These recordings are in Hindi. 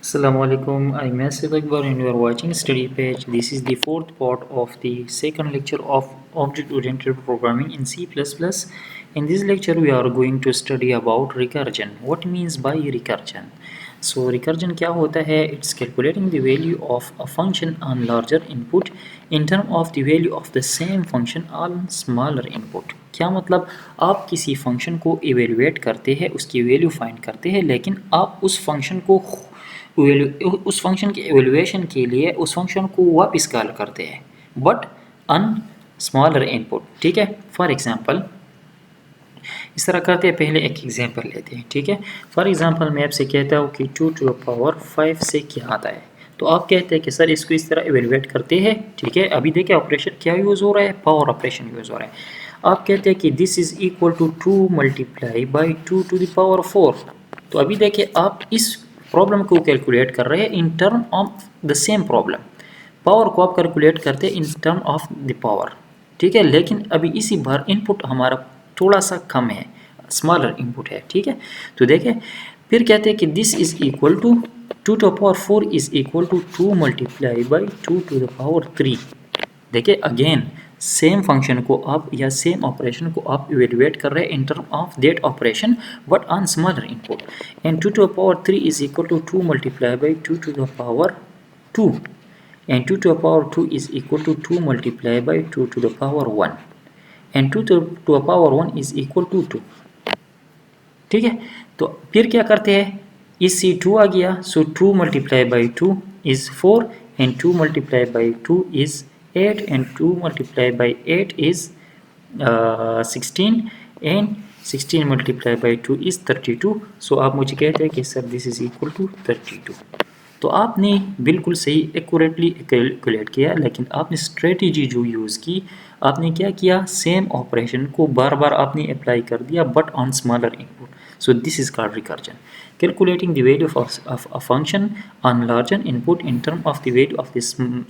Assalamualaikum. I'm Asif Akbar and you are watching Study Page. This is the fourth part of the second lecture of Object-Oriented Programming in C++. In this lecture, we are going to study about recursion. What means by recursion? So recursion क्या होता है? It's calculating the value of a function on larger input in terms of the value of the same function on smaller input. क्या मतलब आप किसी फंक्शन को इवेलुएट करते हैं, उसकी वैल्यू फाइंड करते हैं, लेकिन आप उस फंक्शन को उस फंक्शन के एवेल्यूएशन के लिए उस फंक्शन को वापस कॉल करते हैं बट अन स्मॉलर इनपुट। ठीक है, फॉर एग्जांपल इस तरह करते हैं। पहले एक एग्जांपल लेते हैं। ठीक है, फॉर एग्जांपल मैं आपसे कहता हूँ कि 2 टू द पावर 5 से क्या आता है, तो आप कहते हैं कि सर इसको इस तरह एवेल्यूएट करते हैं। ठीक है, अभी देखिए ऑपरेशन क्या यूज़ हो रहा है, पावर ऑपरेशन यूज़ हो रहा है। आप कहते हैं कि this is equal to 2 multiply by 2 to the power 4। तो अभी देखिए आप इस प्रॉब्लम को कैलकुलेट कर रहे हैं in term of the same problem. Power को आप कैलकुलेट करते हैं in term of the power. ठीक है, लेकिन अभी इसी बार इनपुट हमारा थोड़ा सा कम है, स्मॉलर इनपुट है। ठीक है, तो देखिए फिर कहते हैं कि this is equal to 2 to the power 4 is equal to 2 multiply by 2 to the power 3। देखिए अगेन सेम फंक्शन को आप या सेम ऑपरेशन को आप इवेल्युएट कर रहे हैं in term of that operation but on smaller input. And 2 to the power 3 is equal to 2 multiply by 2 to the power 2 and 2 to the power 2 is equal to 2 multiply by 2 to the power 1 and 2 to the power 1 is equal to 2। ठीक है, तो फिर क्या करते हैं, इस सी 2 आ गया, सो 2 multiply by 2 is 4 and 2 multiply by 2 is 8 and 2 multiplied by 8 is 16 and 16 multiplied by 2 is 32। So आप मुझे कहते हैं कि sir this is equal to 32। तो आपने बिल्कुल सही एक्यूरेटली कैलकुलेट किया, लेकिन आपने स्ट्रेटजी जो यूज़ की, आपने क्या किया, सेम ऑपरेशन को बार बार आपने अप्लाई कर दिया but on smaller input. So this is called recursion. Calculating the value of a function on larger input in terms of the value of the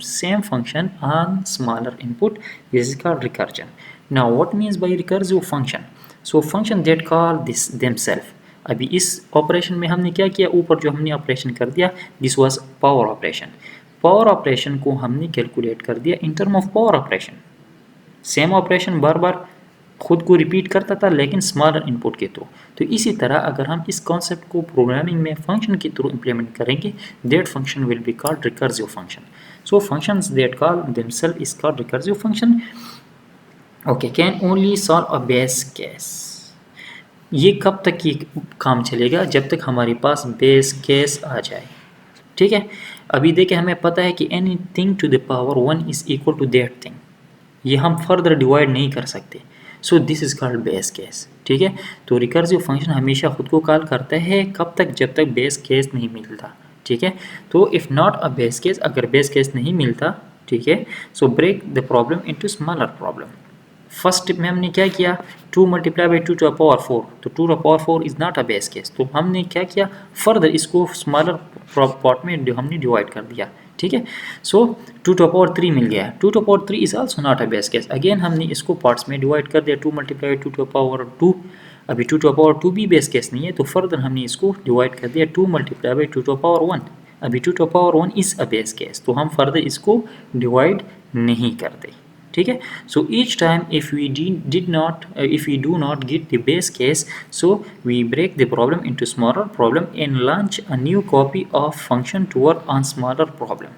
same function on smaller input. This is called recursion. Now what means by recursive function? So function that call this themselves. अभी इस ऑपरेशन में हमने क्या किया, ऊपर जो हमने ऑपरेशन कर दिया this was power operation. Power operation को हमने कैलकुलेट कर दिया in term of power operation. Same operation बार बार खुद को रिपीट करता था लेकिन स्मॉलर इनपुट के थ्रू। तो इसी तरह अगर हम इस कॉन्सेप्ट को प्रोग्रामिंग में फंक्शन के थ्रू इम्प्लीमेंट करेंगे, that function will be called recursive function. So functions that call themselves is called recursive function. Okay, can only solve a base case. ये कब तक ये काम चलेगा, जब तक हमारे पास बेस केस आ जाए। ठीक है, अभी देखिए हमें पता है कि anything to the power 1 is equal to that thing, ये हम फर्दर डिवाइड नहीं कर सकते। So this is called base case. ठीक है, तो रिकर्सिव फंक्शन हमेशा खुद को कॉल करता है कब तक, जब तक बेस केस नहीं मिलता। ठीक है, तो if not a base case, अगर बेस केस नहीं मिलता, ठीक है, so break the problem into smaller problem. First में हमने क्या किया, 2 multiply by 2 to the power 4, तो 2 to the power 4 is not a base case, तो हमने क्या किया, फर्दर इसको स्मॉलर पार्ट में हमने डिवाइड कर दिया। ठीक है, सो 2 टू पावर 3 मिल गया। 2 to power 3 is also not a base case, again हमने इसको पार्ट्स में डिवाइड कर दिया, 2 मल्टीप्लाई 2 टू पावर 2। अभी 2 टू पावर 2 भी बेस केस नहीं है, तो फर्दर हमने इसको डिवाइड कर दिया 2 मल्टीप्लाई बाई 2 टू पावर 1। अभी 2 to power 1 is a base case, तो हम फर्दर इसको डिवाइड नहीं करते। ठीक है, so each time if we do not get the base case, so we break the problem into smaller problem and launch a new copy of function to work on smaller problem.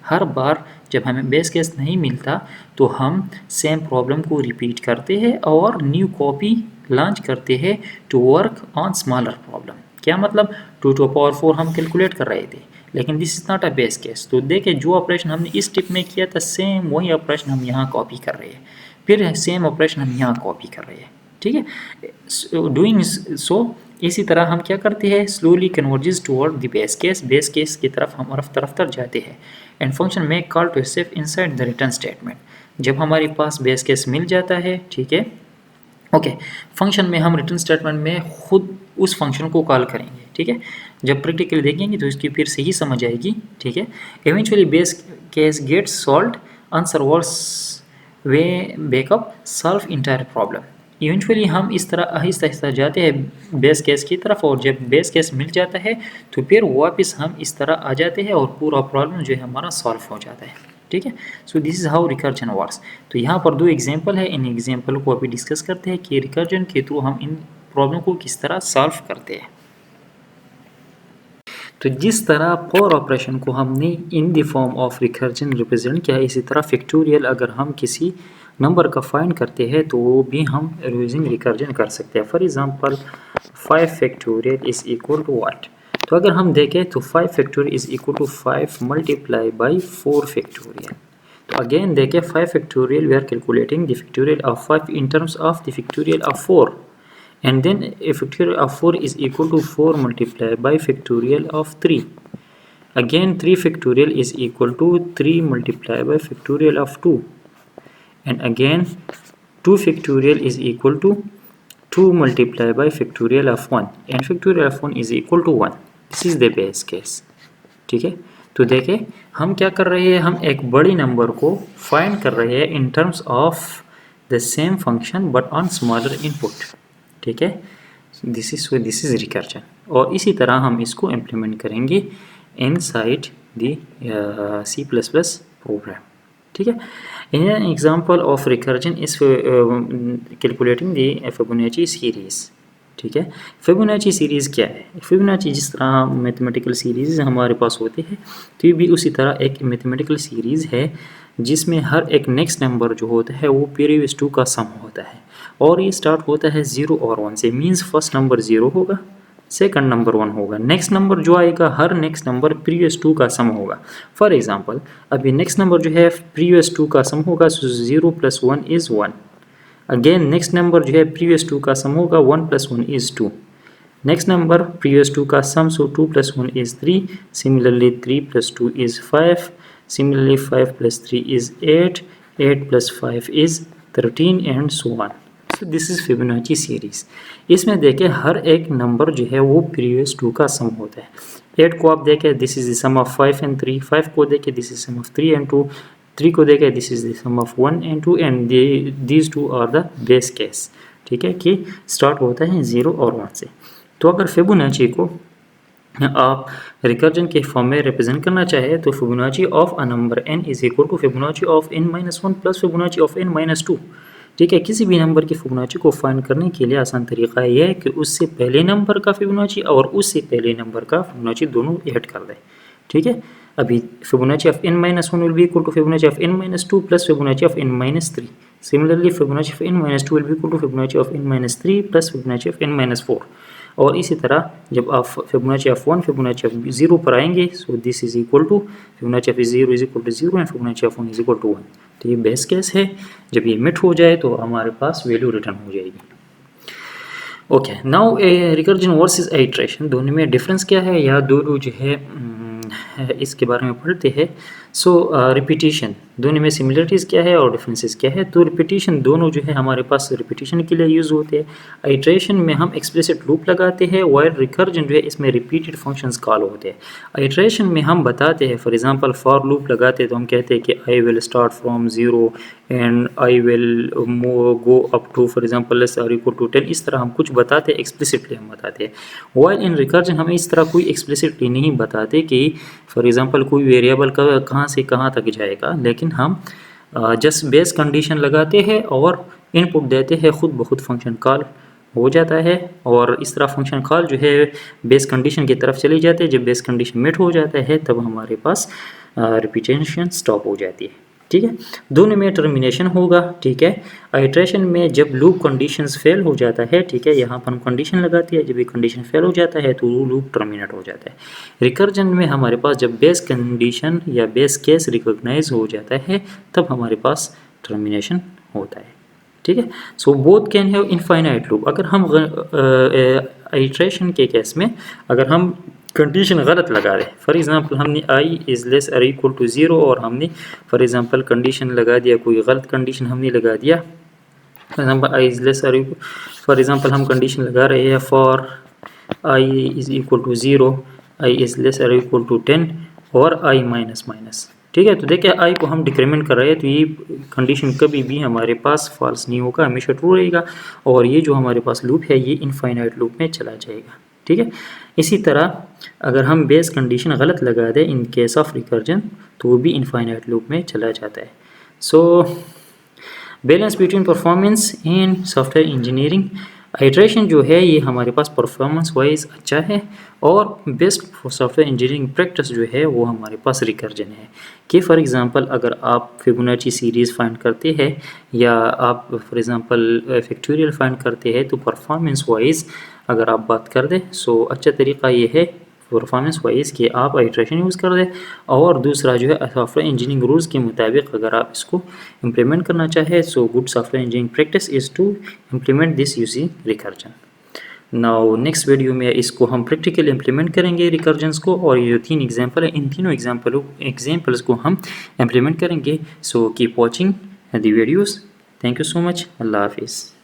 हर बार जब हमें बेस केस नहीं मिलता तो हम सेम प्रॉब्लम को रिपीट करते हैं और न्यू कॉपी लॉन्च करते हैं to work on smaller problem. क्या मतलब, 2 टू पावर 4 हम कैलकुलेट कर रहे थे, लेकिन this is not a base case. तो देखिए जो ऑपरेशन हमने इस स्टेप में किया था, सेम वही ऑपरेशन हम यहाँ कॉपी कर रहे हैं, फिर सेम ऑपरेशन हम यहाँ कॉपी कर रहे हैं। ठीक है, डूइंग सो इसी तरह हम क्या करते हैं, slowly converges toward the base case की तरफ हम रफ्तार जाते हैं। And function make call to self inside the return statement. जब हमारे पास बेस केस मिल जाता है, ठीक है, ओके, फंक्शन में हम रिटर्न स्टेटमेंट में खुद उस फंक्शन को कॉल करेंगे। ठीक है, जब प्रैक्टिकली देखेंगे तो इसकी फिर से ही समझ आएगी। ठीक है, eventually base case gets solved, answer was way back up solve entire problem. Eventually हम इस तरह आहिस्ता आहिस्ता जाते हैं बेस केस की तरफ, और जब बेस केस मिल जाता है तो फिर वापस हम इस तरह आ जाते हैं और पूरा प्रॉब्लम जो है हमारा सॉल्व हो जाता है। ठीक है, सो this is how recursion works. तो यहाँ पर दो एग्जांपल है, इन एग्जांपल को अभी डिस्कस करते हैं कि रिकर्जन के थ्रू हम इन प्रॉब्लम को किस तरह सॉल्व करते हैं। तो जिस तरह फॉर ऑपरेशन को हमने in the form of recursion represent किया है, इसी तरह फैक्टोरियल अगर हम किसी नंबर का फाइंड करते हैं तो वो भी हम यूजिंग रिकर्जन कर सकते हैं। For example 5 factorial is equal to what. तो अगर हम देखें तो 5 factorial is equal to 5 multiply by 4 factorial. तो अगेन देखें 5 factorial we are calculating the factorial of 5 in terms of the factorial of 4, and then a factorial of 4 is equal to 4 multiplied by factorial of 3. Again 3 factorial is equal to 3 multiplied by factorial of 2, and again 2 factorial is equal to 2 multiplied by factorial of 1, and factorial of 1 is equal to 1. This is the base case. ठीक है, तो देखें हम क्या कर रहे हैं, हम एक बड़ी नंबर को फाइंड कर रहे हैं इन terms of the same function but on smaller input. ठीक है, दिस इज रिकर्जन, और इसी तरह हम इसको इम्प्लीमेंट करेंगे इनसाइड द C++ प्रोग्राम। ठीक है, in an example of recursion is calculating the Fibonacci series. ठीक है, फिबोनाची सीरीज़ क्या है? फिबोनाची जिस तरह मैथमेटिकल सीरीज़ हमारे पास होते हैं, तो ये भी उसी तरह एक मैथमेटिकल सीरीज़ है जिसमें हर एक नेक्स्ट नंबर जो होता है वो प्रीवियस टू का सम होता है, और ये स्टार्ट होता है 0 और 1 से। मीन्स फर्स्ट नंबर 0 होगा, सेकंड नंबर 1 होगा, नेक्स्ट नंबर जो आएगा हर नेक्स्ट नंबर प्रीवियस टू का सम होगा। फॉर एग्जांपल अभी नेक्स्ट नंबर जो है प्रीवियस टू का सम होगा, सो 0 + 1 इज़ 1। अगेन नेक्स्ट नंबर जो है प्रीवियस टू का सम होगा, 1 + 1 is 2। Next number previous two का sum, so 2 + 1 is 3। Similarly 3 + 2 is 5। Similarly 5 + 3 is 8। 8 + 5 is 13 and so on. So this is Fibonacci series. इसमें देखें हर एक नंबर जो है वो प्रीवियस टू का सम होता है। 8 को आप देखें, this is the sum of 5 and 3। 5 को देखें, this is sum of 3 and 2। 3 को देखें, this is the sum of 1 and 2, and these two are the base case. ठीक है, कि स्टार्ट होता है 0 और 1 से। तो अगर फिबोनाची को आप रिकर्जन के फॉर्म में रिप्रेजेंट करना चाहे तो Fibonacci of a number n is equal to Fibonacci of n-1 plus Fibonacci of n-2। ठीक है, किसी भी नंबर की फिबोनाची को फाइंड करने के लिए आसान तरीका यह है कि उससे पहले नंबर का फिबोनाची और उससे पहले नंबर का फिबोनाची दोनों ऐड कर दें। ठीक है, अभी Fibonacci of n-1 will be equal to Fibonacci of n-2 plus Fibonacci of n-3। Similarly Fibonacci of n-2 will be equal to Fibonacci of n-3 plus Fibonacci of n-4। और इसी तरह जब आप फिबोनाची ऑफ 1 फिबोनाची ऑफ 0 पर आएंगे, so this is equal to Fibonacci of 0 is equal to 0 and Fibonacci of 1 is equal to 1। तो ये बेस केस है, जब ये मिट हो जाए तो हमारे पास वैल्यू रिटर्न हो जाएगी। Okay, now recursion versus iteration, दोनों में डिफरेंस क्या है या दोनों जो है इसके बारे में पढ़ते हैं। सो रिपीटिशन, दोनों में सिमिलरिटीज़ क्या है और डिफरेंसेस क्या है। तो रिपीटिशन दोनों जो है हमारे पास रिपीटिशन के लिए यूज़ होते हैं। आइट्रेशन में हम एक्सप्लिसिट लूप लगाते हैं, वाइल रिकर्जन जो है इसमें रिपीटेड फंक्शंस कॉल होते हैं। आइट्रेशन में हम बताते हैं, फॉर एग्जांपल फॉर लूप लगाते हैं तो हम कहते हैं कि I will start from 0 and I will go up to for example less or equal to 10। इस तरह हम कुछ बताते हैं, एक्सप्लिसिटली हम बताते हैं। वाइल इन रिकर्जन हमें इस तरह कोई एक्सप्लिसिटली नहीं बताते कि फॉर एग्जांपल कोई वेरिएबल का कहाँ से कहाँ तक जाएगा, लेकिन हम जस्ट बेस कंडीशन लगाते हैं और इनपुट देते हैं, खुद ब खुद फंक्शन कॉल हो जाता है। और इस तरह फंक्शन कॉल जो है बेस कंडीशन की तरफ चली जाती है। जब बेस कंडीशन मेट हो जाता है तब हमारे पास रिपीटेशन स्टॉप हो जाती है। ठीक है, दोनों में टर्मिनेशन होगा। ठीक है, आइट्रेशन में जब लूप कंडीशंस फेल हो जाता है, ठीक है, यहाँ पर हम कंडीशन लगाते हैं, जब ये कंडीशन फेल हो जाता है तो लूप टर्मिनेट हो जाता है। रिकर्जन में हमारे पास जब बेस कंडीशन या बेस केस रिकॉग्नाइज हो जाता है तब हमारे पास टर्मिनेशन होता है। ठीक है, so both can have infinite loop. अगर हम आइट्रेशन के केस में अगर हम कंडीशन गलत लगा रहे, फॉर एग्जांपल हमने आई इज़ लेस और इक्वल टू 0 और हमने फॉर एग्जांपल कंडीशन लगा दिया, कोई गलत कंडीशन हमने लगा दिया। For example I is less और फॉर एग्जांपल हम कंडीशन लगा रहे हैं for I is equal to 0, I is less और इक्वल टू 10 और आई माइनस माइनस। ठीक है। तो देखिए आई को हम डिक्रीमेंट कर रहे हैं, तो ये कंडीशन कभी भी हमारे पास फॉल्स नहीं होगा, हमेशा ट्रू रहेगा, और ये जो हमारे पास लूप है ये इनफाइनाइट लूप में चला जाएगा। ठीक है। इसी तरह अगर हम बेस कंडीशन गलत लगा दें इन केस ऑफ रिकर्जन, तो वो भी इनफाइनाइट लूप में चला जाता है। So balance between performance and software engineering, iteration जो है ये हमारे पास परफॉर्मेंस वाइज अच्छा है, और बेस्ट सॉफ्टवेयर इंजीनियरिंग प्रैक्टिस जो है वो हमारे पास रिकर्जन है। कि फॉर एग्जांपल अगर आप फिबोनाची सीरीज़ फाइंड करते हैं या आप फॉर एग्जांपल फैक्टोरियल फाइंड करते हैं, तो परफॉर्मेंस वाइज अगर आप बात कर दें, सो अच्छा तरीका ये है परफॉर्मेंस वाइज कि आप आइट्रेशन यूज़ कर दें, और दूसरा जो है सॉफ्टवेयर इंजीनियरिंग रूल्स के मुताबिक अगर आप इसको इम्प्लीमेंट करना चाहें, so good software engineering practice is to implement this using recursion. Now next video में इसको हम प्रैक्टिकल इम्प्लीमेंट करेंगे रिकर्जन्स को, और ये जो 3 एग्जाम्पल है इन तीनों एग्जाम्पल्स को हम इम्प्लीमेंट करेंगे। So keep watching the videos. Thank you so much. अल्लाह हाफिज़।